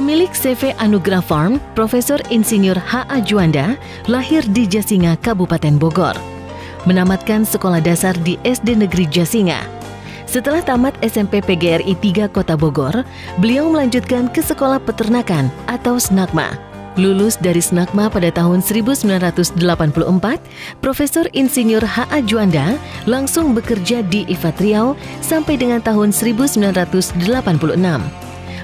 Pemilik CV Anugrah Farm, Profesor Insinyur H.A. Juanda, lahir di Jasinga, Kabupaten Bogor. Menamatkan sekolah dasar di SD Negeri Jasinga. Setelah tamat SMP PGRI 3 Kota Bogor, beliau melanjutkan ke Sekolah Peternakan atau SNAKMA. Lulus dari SNAKMA pada tahun 1984, Profesor Insinyur H.A. Juanda langsung bekerja di IFAT Riau sampai dengan tahun 1986.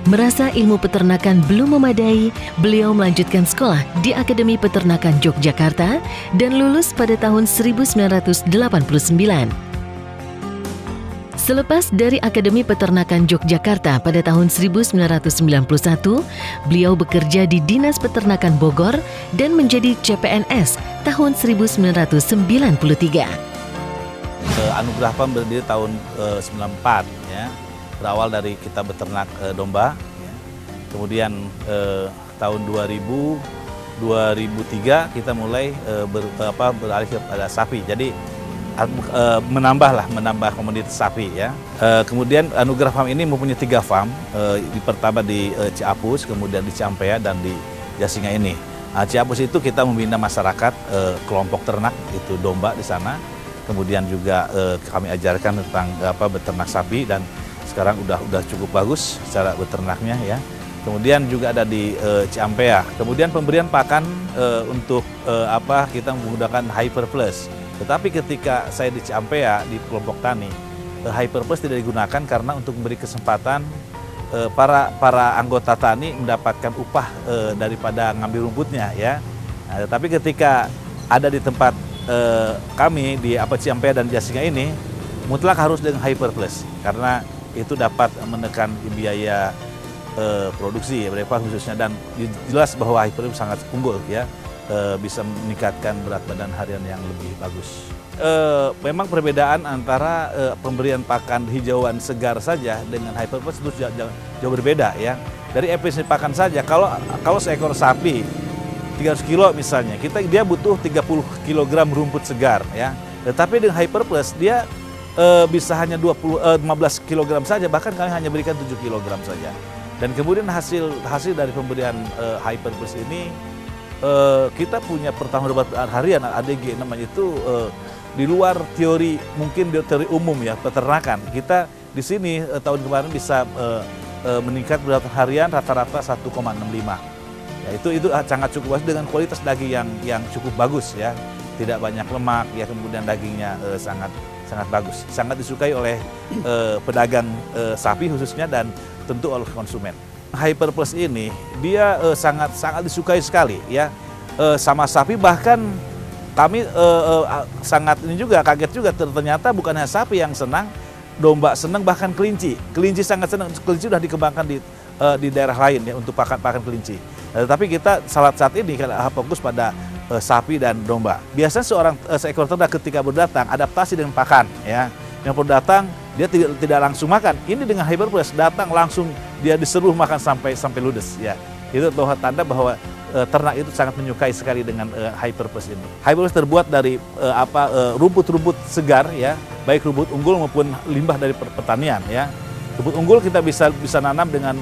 Merasa ilmu peternakan belum memadai, beliau melanjutkan sekolah di Akademi Peternakan Yogyakarta dan lulus pada tahun 1989. Selepas dari Akademi Peternakan Yogyakarta pada tahun 1991, beliau bekerja di Dinas Peternakan Bogor dan menjadi CPNS tahun 1993. Anugrah Farm berdiri tahun 94 ya. Berawal dari kita beternak domba, ya. Kemudian tahun 2003 kita mulai beralih kepada sapi. Jadi menambah komoditas sapi ya. Kemudian Anugrah Farm ini mempunyai 3 farm, pertama di Ciapus, kemudian di Ciampea dan di Jasinga ini. Ciapus itu kita membina masyarakat kelompok ternak itu domba di sana. Kemudian juga kami ajarkan tentang beternak sapi dan sekarang udah cukup bagus secara beternaknya ya. Kemudian juga ada di Ciampea. Kemudian pemberian pakan untuk kita menggunakan Hyper Plus. Tetapi ketika saya di Ciampea di kelompok tani, Hyper Plus tidak digunakan karena untuk memberi kesempatan para anggota tani mendapatkan upah daripada ngambil rumputnya ya. Nah, tetapi ketika ada di tempat kami di Ciampea dan Jasinga ini, mutlak harus dengan Hyper Plus karena itu dapat menekan biaya produksi ya, khususnya, dan jelas bahwa Hyper Plus sangat unggul ya, bisa meningkatkan berat badan harian yang lebih bagus. Memang perbedaan antara pemberian pakan hijauan segar saja dengan Hyper Plus itu jauh berbeda ya. Dari efisiensi pakan saja, kalau seekor sapi 300 kilo misalnya, dia butuh 30 kg rumput segar ya. Tetapi dengan Hyper Plus dia bisa hanya 15 kg saja, bahkan kami hanya berikan 7 kg saja. Dan kemudian hasil dari pemberian Hyper Plus ini, kita punya pertanggung jawaban harian ADG namanya itu di luar teori, mungkin teori umum ya peternakan. Kita di sini tahun kemarin bisa meningkat berat harian rata-rata 1,65. Ya, itu sangat cukup bagus dengan kualitas daging yang cukup bagus ya. Tidak banyak lemak ya, kemudian dagingnya sangat bagus, sangat disukai oleh pedagang sapi khususnya dan tentu oleh konsumen. Hyper Plus ini dia sangat disukai sekali ya sama sapi, bahkan kami sangat kaget juga ternyata bukan hanya sapi yang senang, domba senang, bahkan kelinci sangat senang. Kelinci sudah dikembangkan di daerah lain ya untuk pakan kelinci. Tapi kita saat ini fokus pada sapi dan domba. Biasanya seekor ternak ketika berdatang adaptasi dengan pakan ya. Yang baru datang dia tidak langsung makan. Ini dengan Hyper Plus datang langsung dia diseluruh makan sampai ludes ya. Itu tanda bahwa ternak itu sangat menyukai sekali dengan Hyper Plus ini. Hyper Plus terbuat dari rumput-rumput segar ya, baik rumput unggul maupun limbah dari pertanian ya. Rumput unggul kita bisa nanam dengan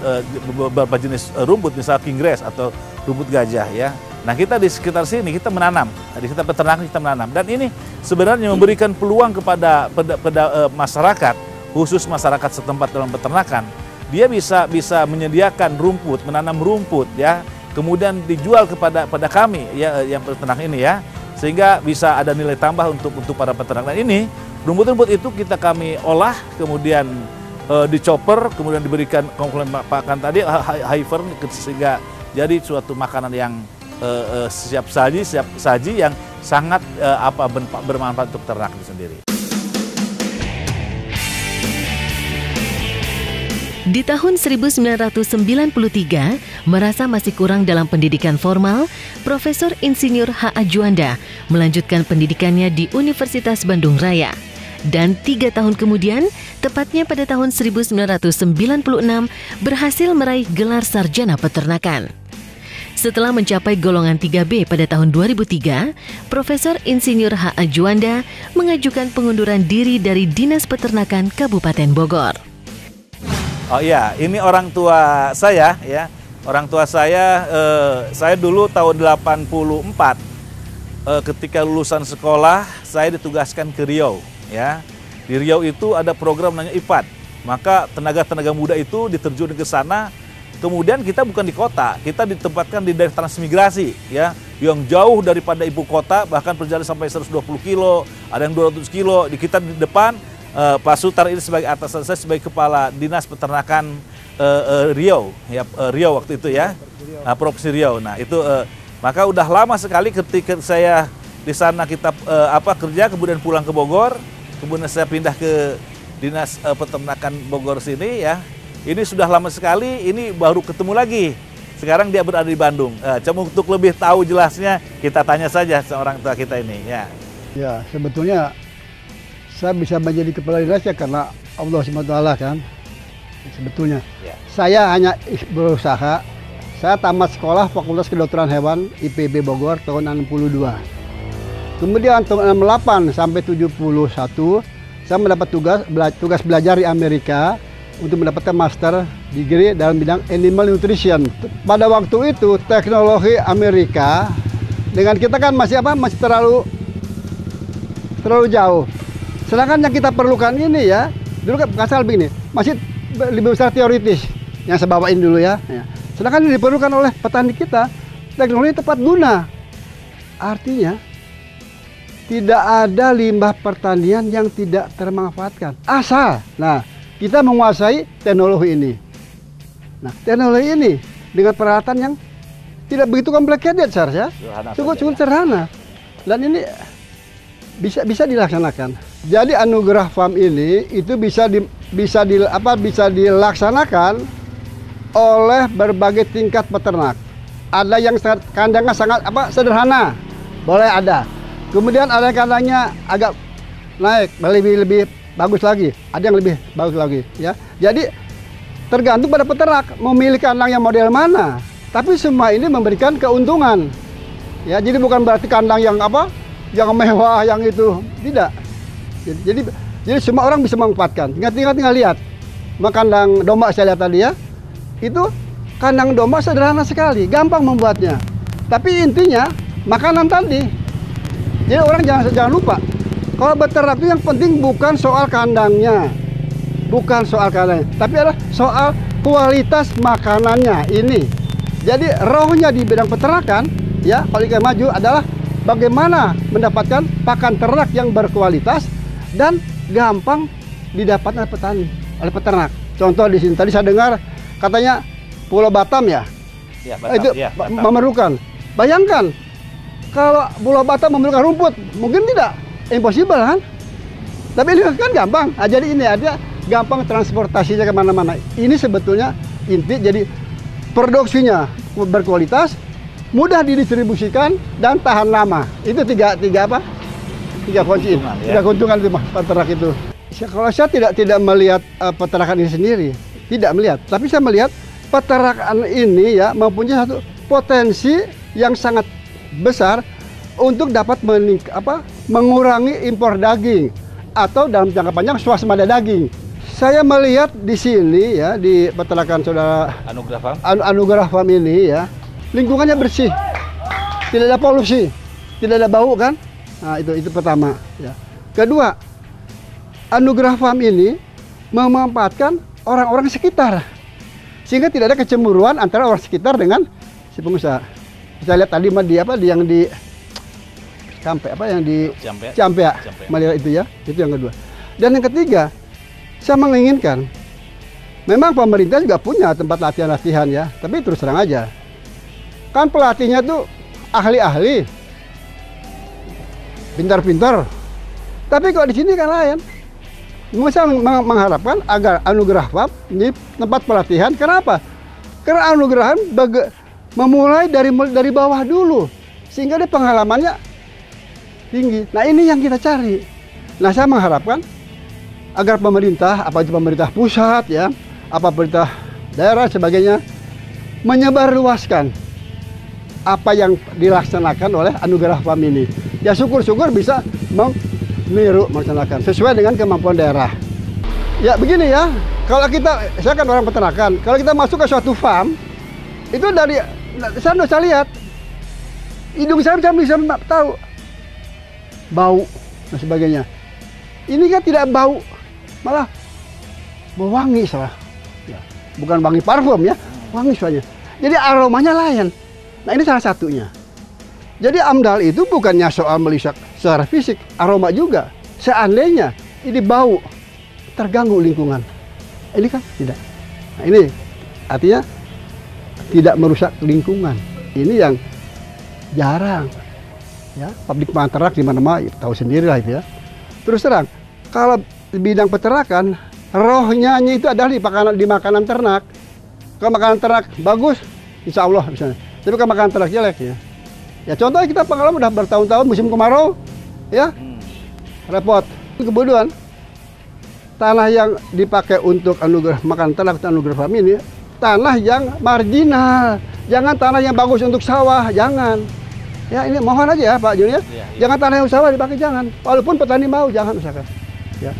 beberapa jenis rumput, misalnya king grass atau rumput gajah ya. Nah, kita di sekitar sini kita menanam, di sekitar peternakan kita menanam, dan ini sebenarnya memberikan peluang kepada masyarakat, khusus masyarakat setempat dalam peternakan. Dia bisa menyediakan rumput, menanam rumput ya, kemudian dijual kepada kami ya yang peternak ini ya, sehingga bisa ada nilai tambah untuk para peternak. Dan ini rumput-rumput itu kami olah, kemudian dicoper, kemudian diberikan komponen pakan tadi Hyper, sehingga jadi suatu makanan yang siap saji yang sangat bermanfaat untuk ternak itu sendiri. Di tahun 1993, merasa masih kurang dalam pendidikan formal, Profesor Insinyur H.A. Juanda melanjutkan pendidikannya di Universitas Bandung Raya. Dan 3 tahun kemudian, tepatnya pada tahun 1996, berhasil meraih gelar sarjana peternakan. Setelah mencapai golongan 3B pada tahun 2003, Profesor Insinyur H.A. Juanda mengajukan pengunduran diri dari Dinas Peternakan Kabupaten Bogor. Oh iya, ini orang tua saya ya. Orang tua saya dulu tahun 84, ketika lulusan sekolah, saya ditugaskan ke Riau. Ya. Di Riau itu ada program namanya IPAD. Maka tenaga-tenaga muda itu diterjun ke sana. Kemudian kita bukan di kota, kita ditempatkan di daerah transmigrasi, ya, yang jauh daripada ibu kota, bahkan perjalanan sampai 120 kilo, ada yang 200 kilo. Di kita di depan, Pak Sutar ini sebagai atasan saya sebagai kepala dinas peternakan Riau, ya, Riau waktu itu ya, Provinsi Riau. Nah itu maka udah lama sekali ketika saya di sana kita kerja, kemudian pulang ke Bogor, kemudian saya pindah ke dinas peternakan Bogor sini ya. Ini sudah lama sekali, ini baru ketemu lagi. Sekarang dia berada di Bandung. Coba untuk lebih tahu jelasnya, kita tanya saja seorang tua kita ini. Ya, sebetulnya saya bisa menjadi kepala dinas ya karena Allah SWT kan. Sebetulnya, saya hanya berusaha. Saya tamat sekolah Fakultas Kedokteran Hewan IPB Bogor tahun 62. Kemudian tahun 68 sampai 71, saya mendapat tugas belajar di Amerika untuk mendapatkan master degree dalam bidang animal nutrition. Pada waktu itu teknologi Amerika dengan kita kan masih terlalu jauh. Sedangkan yang kita perlukan ini ya, dulu kan kasar begini, masih lebih besar teoritis yang saya bawain dulu ya. Sedangkan yang diperlukan oleh petani kita teknologi tepat guna. Artinya tidak ada limbah pertanian yang tidak termanfaatkan. Asal, kita menguasai teknologi ini. Nah, teknologi ini dengan peralatan yang tidak begitu complicated, ya. Cukup sederhana. Dan ini bisa dilaksanakan. Jadi Anugerah Farm ini itu bisa dilaksanakan oleh berbagai tingkat peternak. Ada yang kandangnya sangat sederhana, boleh ada. Kemudian ada yang kandangnya agak naik, lebih bagus lagi, ada yang lebih bagus lagi, ya. Jadi tergantung pada peternak memilih kandang yang model mana. Tapi semua ini memberikan keuntungan, ya. Jadi bukan berarti kandang yang yang mewah, yang itu tidak. Jadi semua orang bisa memanfaatkan. Tinggal lihat. Kandang domba saya lihat tadi ya, itu kandang domba sederhana sekali, gampang membuatnya. Tapi intinya makanan tadi. Jadi orang jangan lupa. Kalau beternak itu yang penting bukan soal kandangnya, tapi adalah soal kualitas makanannya ini. Jadi rohnya di bidang peternakan, ya, kalau ikan maju adalah bagaimana mendapatkan pakan ternak yang berkualitas dan gampang didapatkan oleh peternak. Contoh di sini tadi saya dengar katanya Pulau Batam ya, Batam, Batam. Memerlukan. Bayangkan kalau Pulau Batam memerlukan rumput, mungkin tidak. Impossible kan? Tapi ini kan gampang. Jadi ini ada gampang transportasinya kemana-mana. Ini sebetulnya inti. Jadi produksinya berkualitas, mudah didistribusikan dan tahan lama. Itu tiga kunci. Tiga keuntungan itu peternak itu. Kalau saya tidak melihat peternakan ini sendiri, tidak melihat. Tapi saya melihat peternakan ini ya mempunyai satu potensi yang sangat besar untuk dapat mengurangi impor daging atau dalam jangka panjang swasembada daging. Saya melihat di sini ya di peternakan saudara Anugerah Farm ini ya, lingkungannya bersih, tidak ada polusi, tidak ada bau kan? Nah itu pertama. Ya. Kedua, Anugerah Farm ini memanfaatkan orang-orang sekitar, sehingga tidak ada kecemburuan antara orang sekitar dengan si pengusaha. Kita lihat tadi yang di Ciampea, melihat itu ya, itu yang kedua. Dan yang ketiga, saya menginginkan, memang pemerintah juga punya tempat latihan-latihan ya, tapi terus terang aja, kan pelatihnya tuh ahli-ahli, pintar-pintar. Tapi kalau di sini kan lain. Saya mengharapkan agar Anugerah Farm ini tempat pelatihan. Kenapa? Karena Anugerah memulai dari bawah dulu, sehingga dia pengalamannya tinggi. Nah ini yang kita cari. Nah saya mengharapkan agar pemerintah, apa itu pemerintah pusat ya, apa pemerintah daerah sebagainya, menyebarluaskan apa yang dilaksanakan oleh Anugerah Farm ini. Ya syukur-syukur bisa meniru melaksanakan sesuai dengan kemampuan daerah. Ya begini ya, kalau saya kan orang peternakan, kalau kita masuk ke suatu farm, Itu dari sana saya lihat. Hidung saya bisa tahu. Bau dan sebagainya. Ini kan tidak bau, malah mewangi salah. Ya, bukan wangi parfum ya, wangi soalnya. Jadi aromanya lain. Nah ini salah satunya. Jadi AMDAL itu bukannya soal melihat secara fisik, aroma juga. Seandainya ini bau, terganggu lingkungan. Ini kan tidak. Nah ini artinya tidak merusak lingkungan. Ini yang jarang. Ya, pabrik peternak di mana-mana tahu sendiri lah itu ya. Terus terang, kalau di bidang peternakan, rohnya itu adalah di makanan ternak. Kalau makanan ternak bagus, insya Allah misalnya. Tapi kalau makanan ternak jelek ya. Ya contohnya kita pengalaman udah bertahun-tahun musim kemarau, ya repot. Kemudian tanah yang dipakai untuk anugerah makan ternak atau anugerah farm ini, tanah yang marginal. Jangan tanah yang bagus untuk sawah, jangan. Ya ini mohon aja ya Pak Jun ya. Jangan tanah yang sawah dipakai, jangan. Walaupun petani mau, jangan misalkan. Ya.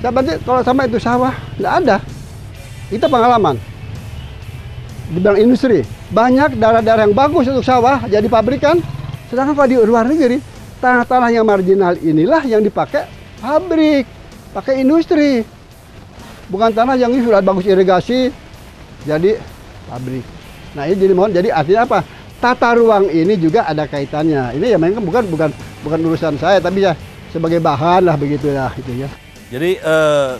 Saya berarti kalau sama itu sawah, nggak ada. Itu pengalaman. Di bidang industri, banyak daerah-daerah yang bagus untuk sawah jadi pabrikan. Sedangkan kalau di luar negeri, tanah-tanah yang marginal inilah yang dipakai pabrik, pakai industri. Bukan tanah yang sudah bagus irigasi, jadi pabrik. Nah ini jadi mohon, jadi artinya apa? Tata ruang ini juga ada kaitannya. Ini ya memang bukan urusan saya, tapi ya sebagai bahan lah begitu ya itu ya. Jadi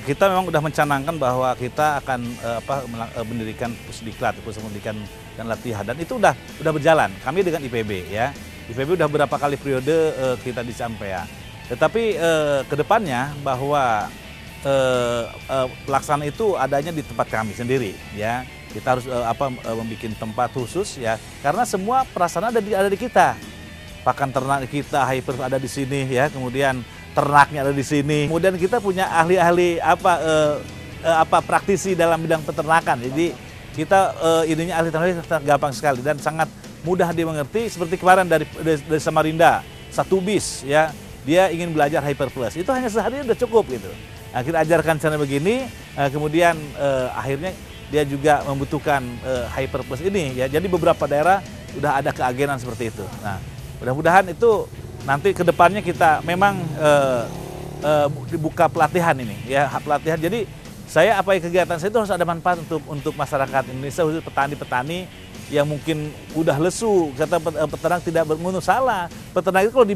kita memang sudah mencanangkan bahwa kita akan mendirikan pusdiklat, pusat pendidikan dan latihan, dan itu udah berjalan. Kami dengan IPB ya, IPB udah berapa kali periode kita di Ciampea. Tetapi kedepannya bahwa pelaksanaan itu adanya di tempat kami sendiri ya. Kita harus membuat tempat khusus ya, karena semua perasaan ada di kita. Pakan ternak kita, hyper ada di sini ya, kemudian ternaknya ada di sini. Kemudian kita punya ahli-ahli praktisi dalam bidang peternakan. Jadi kita ininya ahli ternak gampang sekali dan sangat mudah dimengerti. Seperti kemarin dari Samarinda, 1 bis ya, dia ingin belajar Hyper Plus. Itu hanya sehari udah cukup gitu. Nah, kita ajarkan cara begini, kemudian akhirnya dia juga membutuhkan Hyper Plus ini ya. Jadi beberapa daerah udah ada keagenan seperti itu. Nah, mudah-mudahan itu nanti ke depannya kita memang dibuka pelatihan ini ya, pelatihan. Jadi saya kegiatan saya itu harus ada manfaat untuk masyarakat Indonesia, khusus petani-petani yang mungkin udah lesu. Kata peternak tidak bermutu, salah. Peternak itu kalau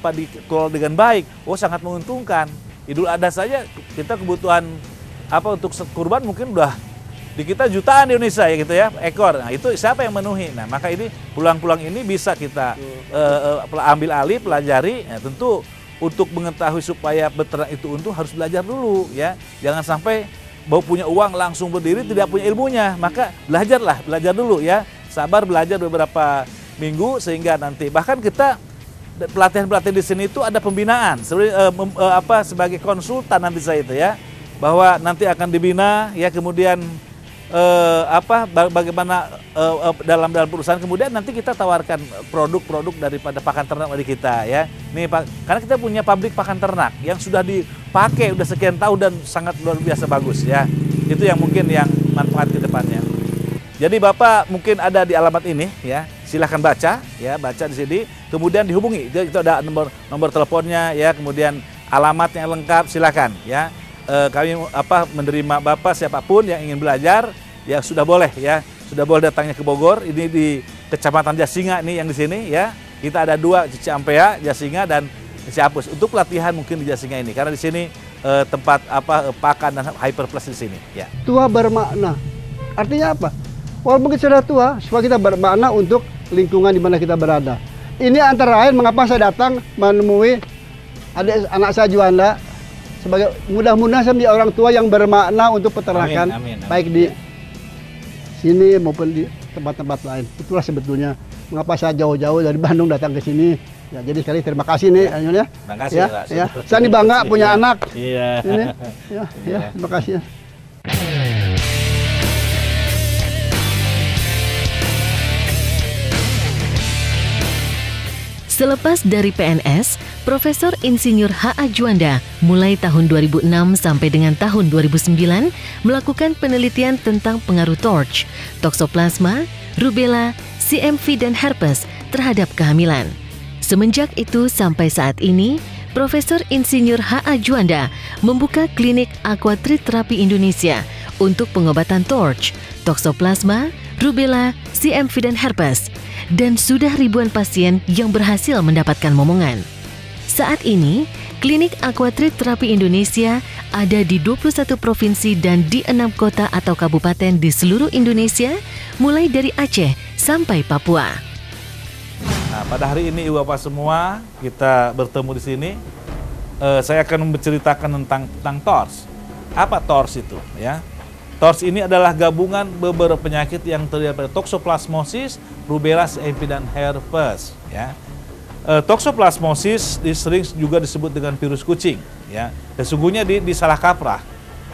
dikelola dengan baik, sangat menguntungkan. Idul Adha saja kita kebutuhan untuk kurban mungkin udah di kita jutaan di Indonesia ya gitu ya, ekor. Nah itu siapa yang memenuhi? Nah maka ini pulang-pulang ini bisa kita ambil alih, pelajari. Nah, tentu untuk mengetahui supaya beternak itu untung harus belajar dulu ya. Jangan sampai punya uang langsung berdiri tidak punya ilmunya. Maka belajar dulu ya. Sabar belajar beberapa minggu sehingga nanti bahkan kita pelatihan-pelatihan di sini itu ada pembinaan sebagai konsultan nanti saya itu ya. Bahwa nanti akan dibina ya, kemudian bagaimana dalam perusahaan, kemudian nanti kita tawarkan produk-produk daripada pakan ternak dari kita ya. Nih karena kita punya pabrik pakan ternak yang sudah dipakai udah sekian tahun dan sangat luar biasa bagus ya. Itu yang mungkin yang manfaat ke depannya. Jadi Bapak mungkin ada di alamat ini ya. Silahkan baca di sini, kemudian dihubungi. Itu ada nomor teleponnya ya, kemudian alamatnya lengkap, silakan ya. Kami menerima Bapak siapapun yang ingin belajar ya, sudah boleh datangnya ke Bogor. Ini di Kecamatan Jasinga nih yang di sini ya. Kita ada 2, Ciampea, Jasinga dan Ciapus. Untuk pelatihan mungkin di Jasinga ini karena di sini tempat pakan dan Hyper Plus di sini ya. Tua bermakna. Artinya apa? Walaupun kita sudah tua, supaya kita bermakna untuk lingkungan di mana kita berada. Ini antara lain mengapa saya datang menemui anak saya Juanda. Sebagai mudah-mudahan saya menjadi orang tua yang bermakna untuk peternakan, amin. Baik di sini maupun di tempat-tempat lain. Itulah sebetulnya mengapa saya jauh-jauh dari Bandung datang ke sini. Ya, jadi sekali terima kasih nih, Anyun ya. Terima kasih ya, Pak. Ya. Saya ini bangga punya anak. Iya. Ini, ya, terima kasih ya. Selepas dari PNS, Profesor Insinyur H.A. Juanda mulai tahun 2006 sampai dengan tahun 2009 melakukan penelitian tentang pengaruh torch, toksoplasma, rubella, CMV, dan herpes terhadap kehamilan. Semenjak itu sampai saat ini, Profesor Insinyur H.A. Juanda membuka klinik Aquatreat Terapi Indonesia untuk pengobatan TORCH, toksoplasma, rubella, CMV, dan herpes, dan sudah ribuan pasien yang berhasil mendapatkan momongan. Saat ini, klinik Aquatreat Terapi Indonesia ada di 21 provinsi dan di 6 kota atau kabupaten di seluruh Indonesia, mulai dari Aceh sampai Papua. Nah, pada hari ini Ibu Bapak semua kita bertemu di sini. Saya akan menceritakan tentang TORCH. Apa TORCH itu? Ya, TORCH ini adalah gabungan beberapa penyakit yang terdiri pada toksoplasmosis, rubella, CMV, dan herpes. Ya, toksoplasmosis sering juga disebut dengan virus kucing. Ya, sesungguhnya disalah kaprah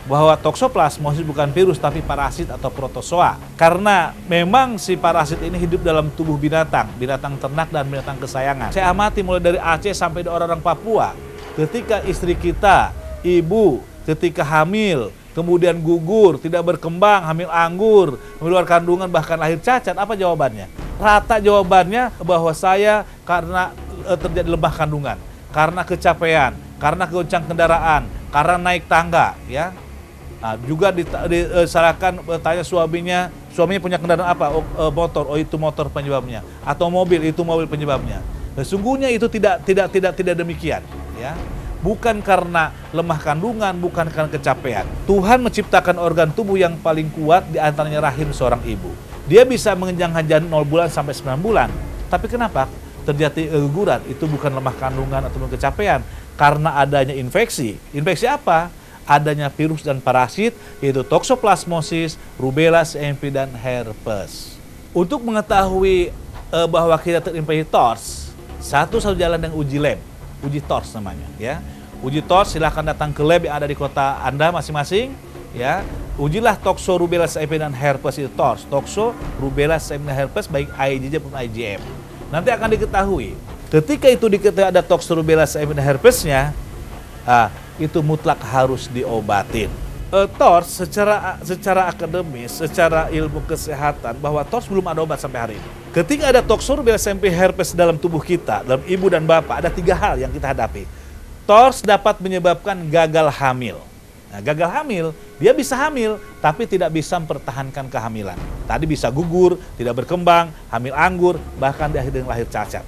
bahwa toksoplasmosis bukan virus tapi parasit atau protozoa. Karena memang si parasit ini hidup dalam tubuh binatang ternak dan binatang kesayangan. Saya amati mulai dari Aceh sampai orang-orang Papua. Ketika istri kita, ibu, ketika hamil, kemudian gugur, tidak berkembang, hamil anggur, luar kandungan, bahkan lahir cacat, apa jawabannya? Rata jawabannya bahwa saya karena terjadi lemah kandungan, karena kecapean, karena goncang kendaraan, karena naik tangga, ya. Nah, juga disalahkan tanya suaminya punya kendaraan apa? Motor, itu motor penyebabnya, atau mobil, itu mobil penyebabnya. Sesungguhnya itu tidak demikian, ya. Bukan karena lemah kandungan, bukan karena kecapean. Tuhan menciptakan organ tubuh yang paling kuat di antaranya rahim seorang ibu. Dia bisa mengenyangkan janin 0 bulan sampai 9 bulan. Tapi kenapa terjadi keguguran? Itu bukan lemah kandungan atau kecapean, karena adanya infeksi. Infeksi apa? Adanya virus dan parasit, yaitu toksoplasmosis, rubella, CMV, dan herpes. Untuk mengetahui bahwa kita terinfeksi TORCH, satu jalan dengan uji lab, uji TORCH namanya. Ya, uji TORCH silahkan datang ke lab yang ada di kota Anda masing-masing. Ya, ujilah tokso, rubella, CMV, dan herpes itu TORCH, tokso, rubella, CMV, dan herpes baik IgG maupun IgM. Nanti akan diketahui. Ketika itu diketahui ada tokso, rubella, CMV, dan herpesnya, itu mutlak harus diobatin. TORCH secara akademis, secara ilmu kesehatan, bahwa TORCH belum ada obat sampai hari ini. Ketika ada tokso, rubella, CMV, herpes dalam tubuh kita, dalam ibu dan bapak, ada 3 hal yang kita hadapi. TORCH dapat menyebabkan gagal hamil. Nah, gagal hamil, dia bisa hamil, tapi tidak bisa mempertahankan kehamilan. Tadi bisa gugur, tidak berkembang, hamil anggur, bahkan di akhir dengan lahir cacat.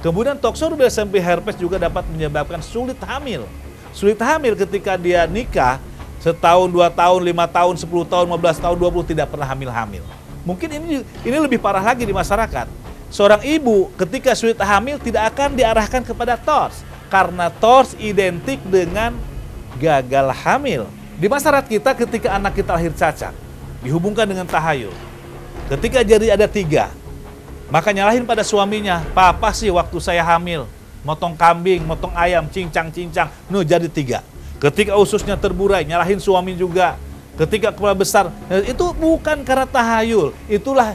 Kemudian tokso, rubella, CMV, herpes juga dapat menyebabkan sulit hamil. Sulit hamil ketika dia nikah, setahun, 2 tahun, 5 tahun, 10 tahun, 15 tahun, 20 tidak pernah hamil-hamil. Mungkin ini lebih parah lagi di masyarakat. Seorang ibu ketika sulit hamil tidak akan diarahkan kepada TORCH, karena TORCH identik dengan gagal hamil. Di masyarakat kita ketika anak kita lahir cacat, dihubungkan dengan tahayul. Ketika jadi ada 3, maka nyalahin pada suaminya, papa sih waktu saya hamil, motong kambing, motong ayam, cincang-cincang, jadi 3. Ketika ususnya terburai, nyalahin suami juga. Ketika kepala besar, itu bukan karena tahayul. Itulah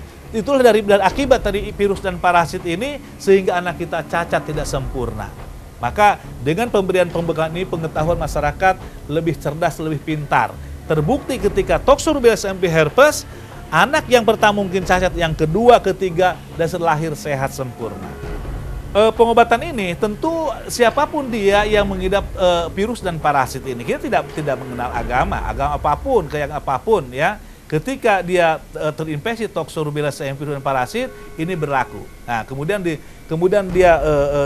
dari akibat dari virus dan parasit ini, sehingga anak kita cacat tidak sempurna. Maka dengan pemberian pembekalan ini, pengetahuan masyarakat lebih cerdas, lebih pintar. Terbukti ketika tokso, rubella, CMV, herpes, anak yang pertama mungkin cacat, yang kedua, ketiga, dan lahir sehat sempurna. Pengobatan ini tentu siapapun dia yang mengidap virus dan parasit ini, kita tidak mengenal agama apapun, kayak apapun, ya. Ketika dia terinfeksi tokso, rubella, CMV, dan parasit, ini berlaku. Nah, kemudian dia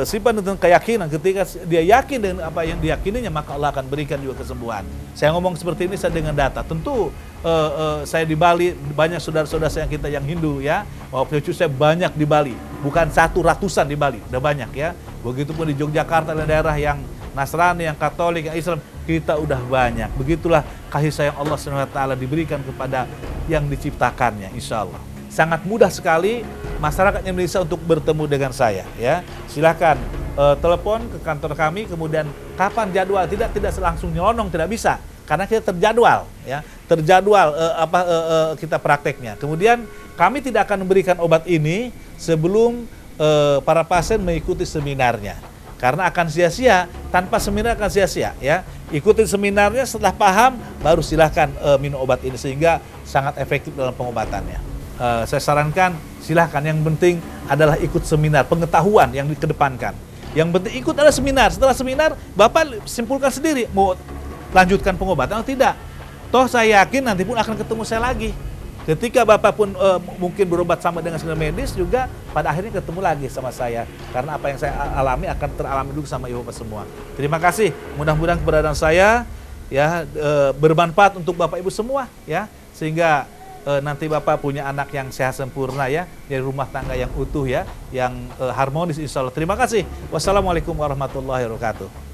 simpan dengan keyakinan. Ketika dia yakin dengan apa yang diyakininya, maka Allah akan berikan juga kesembuhan. Saya ngomong seperti ini saya dengan data. Tentu saya di Bali, banyak saudara-saudara saya kita yang Hindu, ya. Waktu itu saya banyak di Bali, bukan 100, ratusan di Bali, udah banyak, ya. Begitupun di Yogyakarta dan daerah yang Nasrani, yang Katolik, yang Islam, kita udah banyak. Begitulah kasih sayang Allah SWT diberikan kepada yang diciptakannya, insya Allah. Sangat mudah sekali masyarakat Indonesia untuk bertemu dengan saya, ya. Silahkan telepon ke kantor kami, kemudian kapan jadwal, tidak langsung nyelonong, tidak bisa, karena kita terjadwal, ya. Terjadwal kita prakteknya. Kemudian kami tidak akan memberikan obat ini sebelum para pasien mengikuti seminarnya. Karena akan sia-sia, tanpa seminar akan sia-sia, ya. Ikutin seminarnya, setelah paham baru silahkan minum obat ini, sehingga sangat efektif dalam pengobatannya. saya sarankan silahkan, yang penting adalah ikut seminar, pengetahuan yang dikedepankan. Yang penting ikut ada seminar, setelah seminar Bapak simpulkan sendiri mau lanjutkan pengobatan atau tidak. Toh saya yakin nanti pun akan ketemu saya lagi. Ketika Bapak pun mungkin berobat sama dengan seminar medis juga, pada akhirnya ketemu lagi sama saya. Karena apa yang saya alami akan teralami dulu sama Ibu Bapak semua. Terima kasih, mudah-mudahan keberadaan saya ya bermanfaat untuk Bapak Ibu semua ya, sehingga nanti Bapak punya anak yang sehat sempurna ya, dari rumah tangga yang utuh ya, yang harmonis insya Allah. Terima kasih. Wassalamualaikum warahmatullahi wabarakatuh.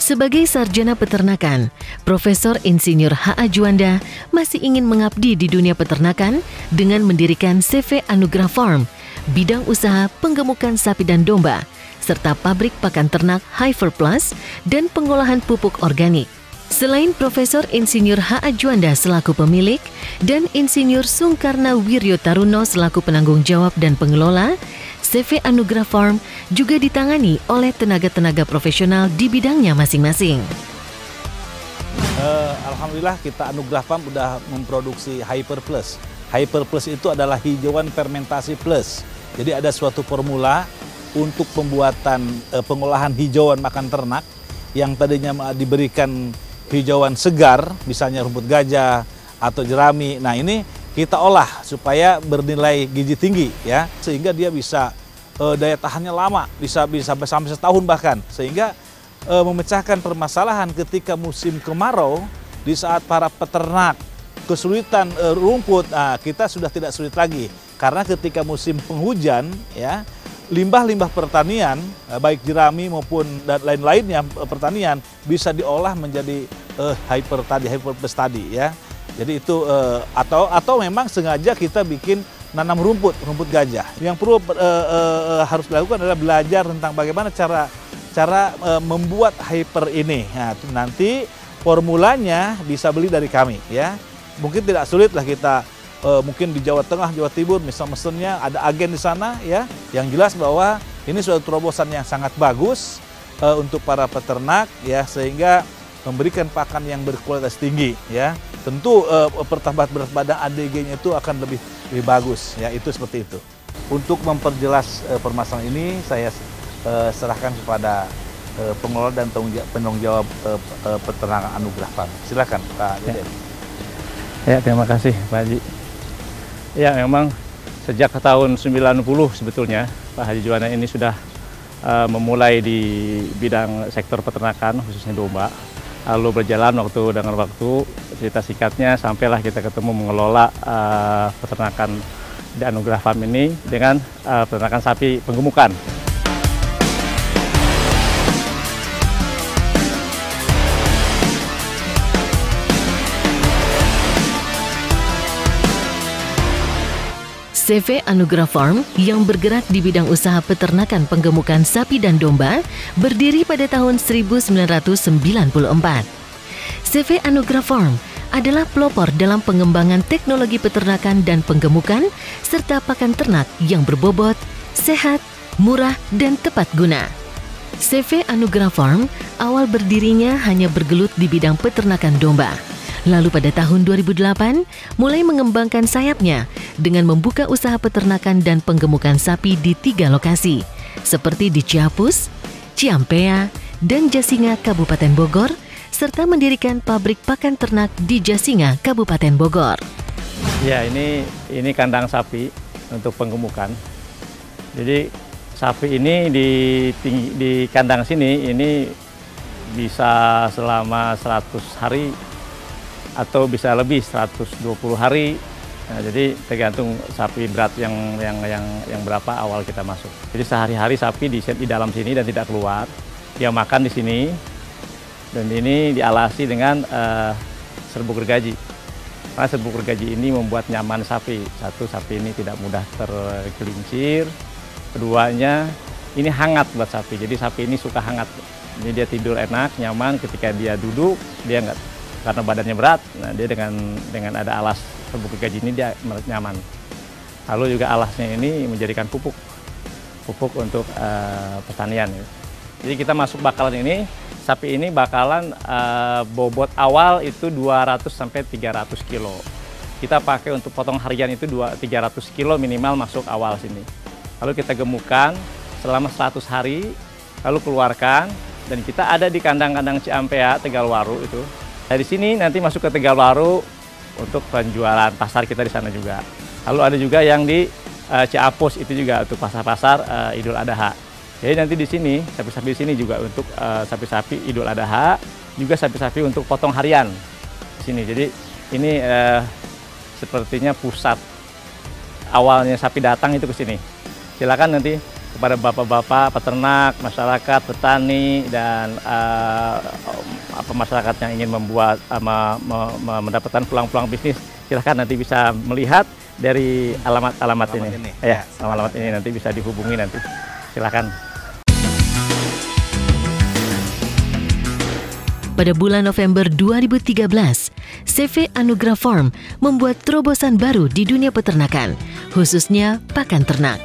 Sebagai sarjana peternakan, Profesor Insinyur H.A. Juanda masih ingin mengabdi di dunia peternakan dengan mendirikan CV Anugrah Farm, bidang usaha penggemukan sapi dan domba, serta pabrik pakan ternak Hyper Plus dan pengolahan pupuk organik. Selain Profesor Insinyur H.A. Juanda selaku pemilik dan Insinyur Sungkarna Wiryo Taruno selaku penanggung jawab dan pengelola, CV Anugrah Farm juga ditangani oleh tenaga-tenaga profesional di bidangnya masing-masing. Alhamdulillah kita Anugrah Farm udah memproduksi Hyper Plus. Hyper Plus itu adalah hijauan fermentasi plus. Jadi ada suatu formula untuk pembuatan pengolahan hijauan makan ternak yang tadinya diberikan hijauan segar, misalnya rumput gajah atau jerami. Nah ini kita olah supaya bernilai gizi tinggi ya, sehingga dia bisa daya tahannya lama, bisa sampai setahun bahkan, sehingga memecahkan permasalahan ketika musim kemarau di saat para peternak kesulitan rumput. Nah, kita sudah tidak sulit lagi karena ketika musim penghujan ya, limbah-limbah pertanian baik jerami maupun dan lain-lainnya pertanian bisa diolah menjadi hyper plus tadi ya. Jadi itu atau memang sengaja kita bikin nanam rumput gajah. Yang perlu harus dilakukan adalah belajar tentang bagaimana cara membuat hyper ini. Nah, nanti formulanya bisa beli dari kami ya. Mungkin tidak sulit lah kita mungkin di Jawa Tengah, Jawa Timur, misalnya mesennya ada agen di sana ya. Yang jelas bahwa ini suatu terobosan yang sangat bagus untuk para peternak ya, sehingga memberikan pakan yang berkualitas tinggi ya. Tentu pertambahan berat badan ADG-nya itu akan lebih bagus ya, itu seperti itu. Untuk memperjelas permasalahan ini saya serahkan kepada pengelola dan penanggung jawab peternakan Anugrah Farm. Silakan Pak Deden. Ya, terima kasih Pak Haji. Ya, memang sejak tahun 90 sebetulnya Pak Haji Juanda ini sudah memulai di bidang sektor peternakan khususnya domba. Lalu berjalan waktu dengan waktu, cerita singkatnya sampailah kita ketemu mengelola peternakan di Anugrah Farm ini dengan peternakan sapi penggemukan. CV Anugrah Farm yang bergerak di bidang usaha peternakan penggemukan sapi dan domba berdiri pada tahun 1994. CV Anugrah Farm adalah pelopor dalam pengembangan teknologi peternakan dan penggemukan serta pakan ternak yang berbobot, sehat, murah, dan tepat guna. CV Anugrah Farm awal berdirinya hanya bergelut di bidang peternakan domba. Lalu pada tahun 2008 mulai mengembangkan sayapnya dengan membuka usaha peternakan dan penggemukan sapi di 3 lokasi, seperti di Ciapus, Ciampea, dan Jasinga, Kabupaten Bogor, serta mendirikan pabrik pakan ternak di Jasinga, Kabupaten Bogor. Ya, ini kandang sapi untuk penggemukan. Jadi sapi ini di kandang sini ini bisa selama 100 hari atau bisa lebih 120 hari. Nah, jadi tergantung sapi berat yang berapa awal kita masuk. Jadi sehari-hari sapi di dalam sini dan tidak keluar. Dia makan di sini dan ini dialasi dengan serbuk gergaji. Karena serbuk gergaji ini membuat nyaman sapi. Satu, sapi ini tidak mudah tergelincir. Keduanya, ini hangat buat sapi. Jadi sapi ini suka hangat. Jadi dia tidur enak, nyaman. Ketika dia duduk, dia nggak, karena badannya berat. Nah, dia dengan ada alas serbuk gergaji ini dia nyaman. Lalu juga alasnya ini menjadikan pupuk untuk pertanian. Jadi kita masuk bakalan ini sapi ini bakalan bobot awal itu 200 sampai 300 kilo. Kita pakai untuk potong harian itu 300 kilo minimal masuk awal sini. Lalu kita gemukkan selama 100 hari, lalu keluarkan, dan kita ada di kandang-kandang Ciampea, Tegalwaru itu. Dari sini nanti masuk ke Tegalwaru untuk penjualan pasar kita di sana juga. Lalu ada juga yang di Ciapus itu juga untuk pasar-pasar Idul Adha. Jadi nanti di sini sapi-sapi di sini juga untuk sapi-sapi Idul Adha, juga sapi-sapi untuk potong harian di sini. Jadi ini sepertinya pusat awalnya sapi datang itu ke sini. Silakan nanti kepada bapak-bapak peternak, masyarakat, petani, dan masyarakat yang ingin membuat mendapatkan peluang-peluang bisnis, silakan nanti bisa melihat dari alamat ini. Ya, alamat ini nanti bisa dihubungi nanti. Silakan. Pada bulan November 2013, CV Anugrah Farm membuat terobosan baru di dunia peternakan, khususnya pakan ternak.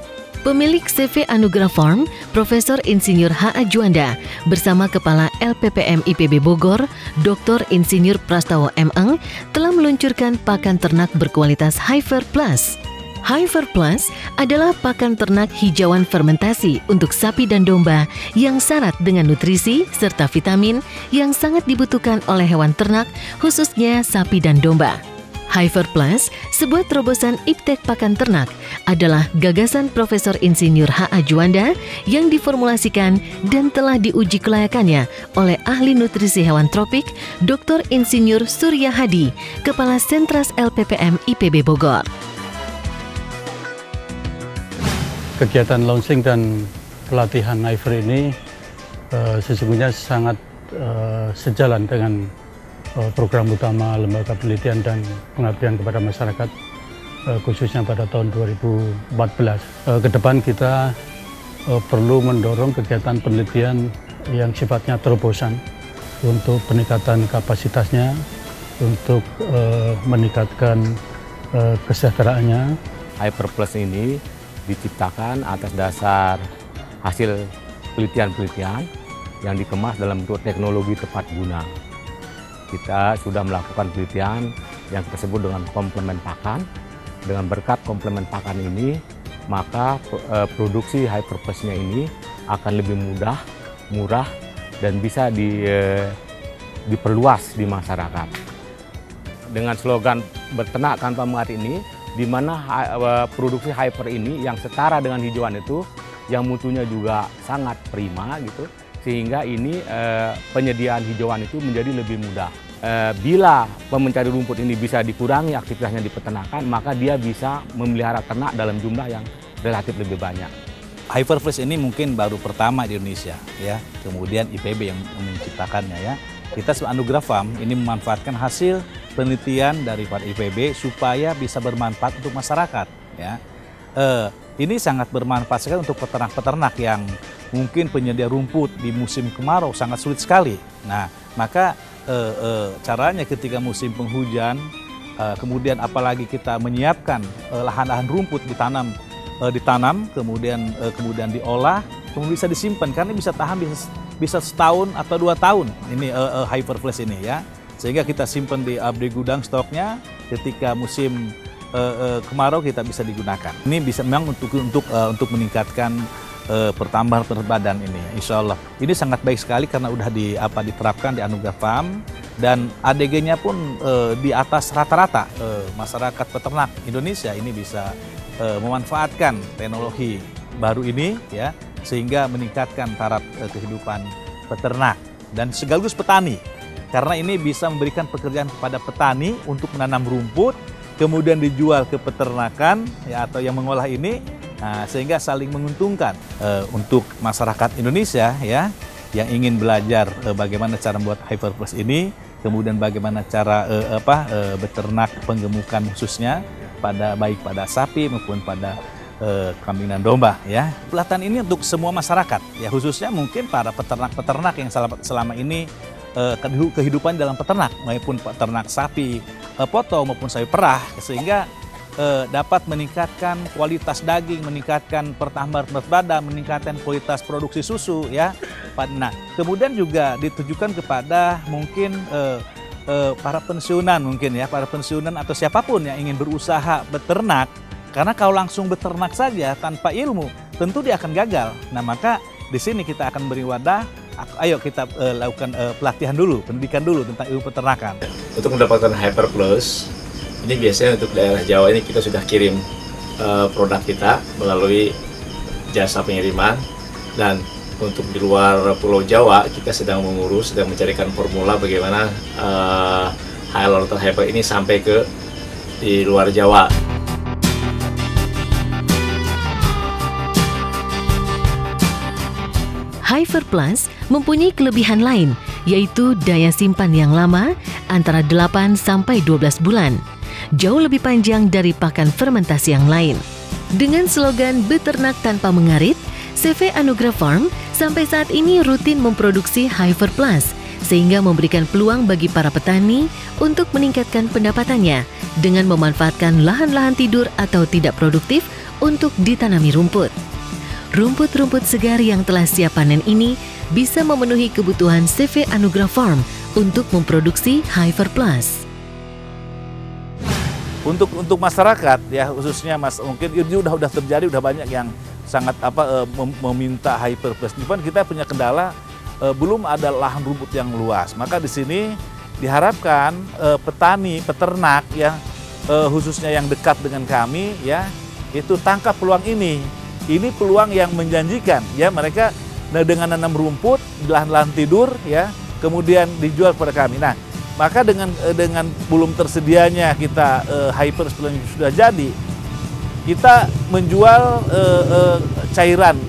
Pemilik CV Anugrah Farm, Profesor Insinyur H.A. Juanda, bersama Kepala LPPM IPB Bogor, Dr. Insinyur Prastawa M. Eng, telah meluncurkan pakan ternak berkualitas Heifer Plus. Heifer Plus adalah pakan ternak hijauan fermentasi untuk sapi dan domba yang syarat dengan nutrisi serta vitamin yang sangat dibutuhkan oleh hewan ternak, khususnya sapi dan domba. Heifer Plus, sebuah terobosan iptek pakan ternak, adalah gagasan Profesor Insinyur H.A. Juanda yang diformulasikan dan telah diuji kelayakannya oleh ahli nutrisi hewan tropik Dr. Insinyur Surya Hadi, Kepala Sentras LPPM IPB Bogor. Kegiatan launching dan pelatihan Heifer ini sesungguhnya sangat sejalan dengan program utama Lembaga Penelitian dan Pengabdian kepada Masyarakat, khususnya pada tahun 2014. Ke depan kita perlu mendorong kegiatan penelitian yang sifatnya terobosan untuk peningkatan kapasitasnya, untuk meningkatkan kesejahteraannya. Heifer Plus ini diciptakan atas dasar hasil penelitian-penelitian yang dikemas dalam bentuk teknologi tepat guna. Kita sudah melakukan penelitian yang kita sebut dengan komplemen pakan. Dengan berkat komplemen pakan ini, maka produksi Heifer Plus-nya ini akan lebih mudah, murah, dan bisa diperluas di masyarakat. Dengan slogan "Beternak Tanpa Mengarit" ini, di mana produksi Heifer ini yang setara dengan hijauan itu, yang mutunya juga sangat prima gitu, sehingga ini penyediaan hijauan itu menjadi lebih mudah. Bila pemencari rumput ini bisa dikurangi aktivitasnya di peternakan, maka dia bisa memelihara ternak dalam jumlah yang relatif lebih banyak. Heifer Plus ini mungkin baru pertama di Indonesia, ya. Kemudian IPB yang menciptakannya, ya. Kita sebagai Anugrah Farm ini memanfaatkan hasil penelitian dari IPB supaya bisa bermanfaat untuk masyarakat, ya. Ini sangat bermanfaat sekali untuk peternak-peternak yang mungkin penyedia rumput di musim kemarau sangat sulit sekali. Nah, maka caranya ketika musim penghujan, kemudian apalagi kita menyiapkan lahan-lahan rumput ditanam, kemudian diolah, kemudian bisa disimpan karena bisa tahan bisa setahun atau 2 tahun ini Heifer Plus ini, ya. Sehingga kita simpan di gudang stoknya, ketika musim kemarau kita bisa digunakan. Ini bisa memang untuk meningkatkan pertambahan berat badan ini, insya Allah. Ini sangat baik sekali karena udah diterapkan di Anugrah Farm, dan ADG-nya pun di atas rata-rata masyarakat peternak Indonesia ini bisa memanfaatkan teknologi baru ini, ya, sehingga meningkatkan taraf kehidupan peternak dan sekaligus petani. Karena ini bisa memberikan pekerjaan kepada petani untuk menanam rumput, kemudian dijual ke peternakan, ya, atau yang mengolah ini, sehingga saling menguntungkan untuk masyarakat Indonesia, ya, yang ingin belajar bagaimana cara membuat Heifer Plus ini, kemudian bagaimana cara beternak penggemukan khususnya baik pada sapi maupun pada kambing dan domba, ya. Pelatihan ini untuk semua masyarakat, ya, khususnya mungkin para peternak-peternak yang selama ini kehidupan dalam peternak, maupun peternak sapi potong maupun sapi perah, sehingga dapat meningkatkan kualitas daging, meningkatkan pertambahan berat badan, meningkatkan kualitas produksi susu, ya. Nah, kemudian juga ditujukan kepada mungkin para pensiunan mungkin ya, para pensiunan atau siapapun yang ingin berusaha beternak. Karena kalau langsung beternak saja tanpa ilmu, tentu dia akan gagal. Nah, maka di sini kita akan beri wadah, ayo kita lakukan pelatihan dulu, pendidikan dulu tentang ilmu peternakan. Untuk mendapatkan Hyper Plus, ini biasanya untuk daerah Jawa ini kita sudah kirim produk kita melalui jasa pengiriman, dan untuk di luar Pulau Jawa kita sedang mengurus, sedang mencarikan formula bagaimana Hyper Hyper ini sampai ke di luar Jawa. Hyper Plus mempunyai kelebihan lain, yaitu daya simpan yang lama antara 8 sampai 12 bulan. Jauh lebih panjang dari pakan fermentasi yang lain. Dengan slogan beternak tanpa mengarit, CV Anugrah Farm sampai saat ini rutin memproduksi Hyper Plus, sehingga memberikan peluang bagi para petani untuk meningkatkan pendapatannya dengan memanfaatkan lahan-lahan tidur atau tidak produktif untuk ditanami rumput. Rumput-rumput segar yang telah siap panen ini bisa memenuhi kebutuhan CV Anugrah Farm untuk memproduksi Hyper Plus. Untuk masyarakat ya, khususnya Mas, mungkin ini udah terjadi, udah banyak yang sangat meminta Hyper Plus. Cuman kita punya kendala, belum ada lahan rumput yang luas. Maka di sini diharapkan petani, peternak ya, khususnya yang dekat dengan kami ya, itu tangkap peluang ini. Ini peluang yang menjanjikan ya, mereka dengan nanam rumput di lahan-lahan tidur ya, kemudian dijual kepada kami. Nah, maka dengan belum tersedianya kita Hyper Plus sudah jadi, kita menjual cairan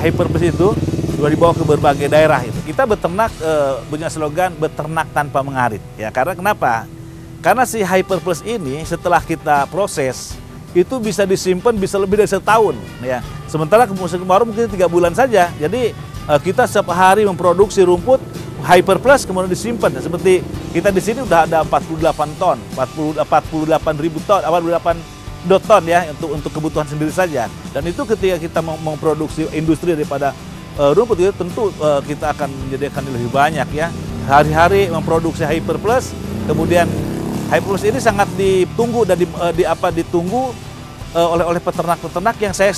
Hyper Plus itu sudah dibawa ke berbagai daerah itu. Kita beternak punya slogan beternak tanpa mengarit ya. Karena kenapa? Karena si Hyper Plus ini setelah kita proses itu bisa disimpan bisa lebih dari setahun ya. Sementara musim kemarau mungkin 3 bulan saja. Jadi kita setiap hari memproduksi rumput Hyper Plus kemudian disimpan. Seperti kita di sini udah ada 48 ton, 48.000 ton, 48 ton ya untuk kebutuhan sendiri saja. Dan itu ketika kita memproduksi industri daripada rumput itu tentu kita akan menyediakan lebih banyak ya. Hari-hari memproduksi Hyper Plus, kemudian Hyper Plus ini sangat ditunggu dan ditunggu oleh peternak-peternak yang saya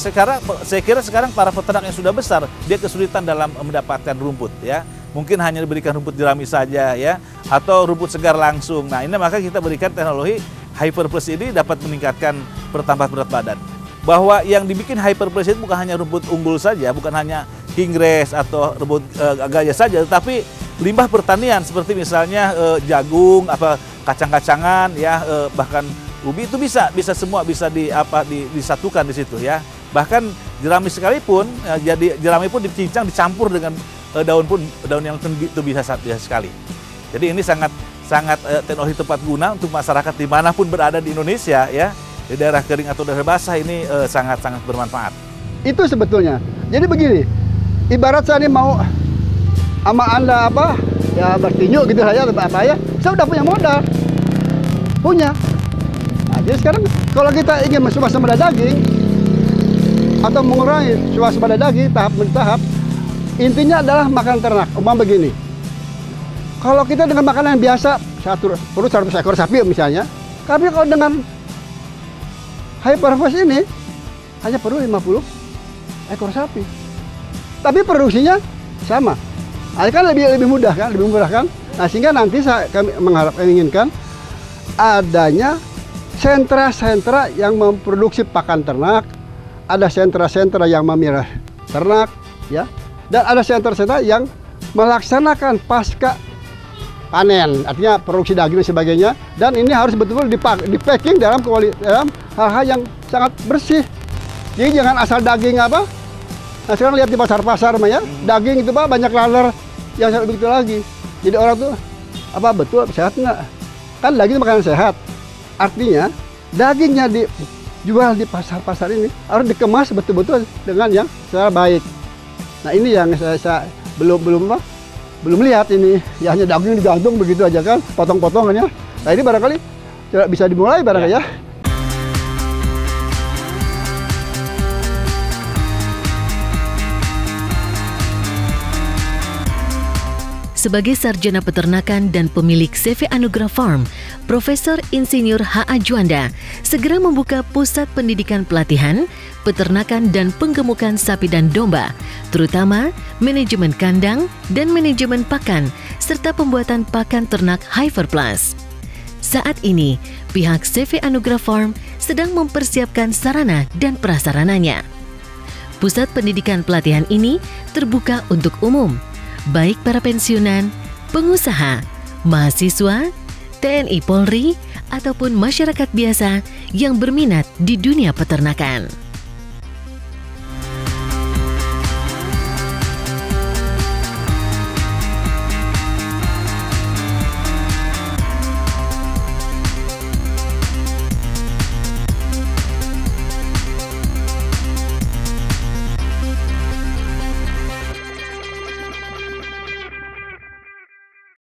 kira sekarang para peternak yang sudah besar dia kesulitan dalam mendapatkan rumput ya. Mungkin hanya diberikan rumput jerami saja ya, atau rumput segar langsung. Nah, ini maka kita berikan teknologi Hyper Plus ini dapat meningkatkan pertambahan berat badan. Bahwa yang dibikin Hyper Plus itu bukan hanya rumput unggul saja, bukan hanya kinggrass atau rumput gajah saja, tetapi limbah pertanian seperti misalnya jagung, kacang-kacangan ya, bahkan ubi itu bisa semua bisa disatukan di situ ya. Bahkan jerami sekalipun jadi jerami pun dicincang dicampur dengan daun yang tinggi itu bisa sekali. Jadi ini sangat teknologi tepat guna untuk masyarakat dimanapun berada di Indonesia ya, di daerah kering atau daerah basah ini sangat bermanfaat. Itu sebetulnya. Jadi begini, ibarat saya ini mau sama Anda ya bertinju gitu saja ya, saya udah punya modal, punya. Nah, jadi sekarang kalau kita ingin swasembada daging atau mengurangi swasembada daging tahap demi tahap, intinya adalah makanan ternak. Umpama begini, kalau kita dengan makanan yang biasa, perlu 100 ekor sapi misalnya, tapi kalau dengan Hyper Plus ini hanya perlu 50 ekor sapi, tapi produksinya sama. Nah, kan lebih mudah kan, Nah, sehingga nanti kami menginginkan adanya sentra-sentra yang memproduksi pakan ternak, ada sentra-sentra yang memelihara ternak, ya, dan ada sentra-sentra yang melaksanakan pasca panen, artinya produksi daging dan sebagainya. Dan ini harus betul-betul di-packing dalam hal-hal yang sangat bersih. Jadi jangan asal daging Nah, sekarang lihat di pasar-pasar ya, daging itu banyak laler yang begitu lagi. Jadi orang tuh betul sehat nggak? Kan daging itu makanan sehat. Artinya dagingnya dijual di pasar-pasar ini harus dikemas betul-betul dengan yang secara baik. Nah, ini yang saya belum lihat ini. Ya hanya daging digantung begitu aja kan, potong-potongannya. Nah, ini barangkali bisa dimulai barangkali ya. Sebagai sarjana peternakan dan pemilik CV Anugrah Farm, Profesor Insinyur H.A. Juanda segera membuka pusat pendidikan pelatihan, peternakan dan penggemukan sapi dan domba, terutama manajemen kandang dan manajemen pakan, serta pembuatan pakan ternak Hyperplus. Saat ini, pihak CV Anugrah Farm sedang mempersiapkan sarana dan prasarananya. Pusat pendidikan pelatihan ini terbuka untuk umum, baik para pensiunan, pengusaha, mahasiswa, TNI Polri, ataupun masyarakat biasa yang berminat di dunia peternakan.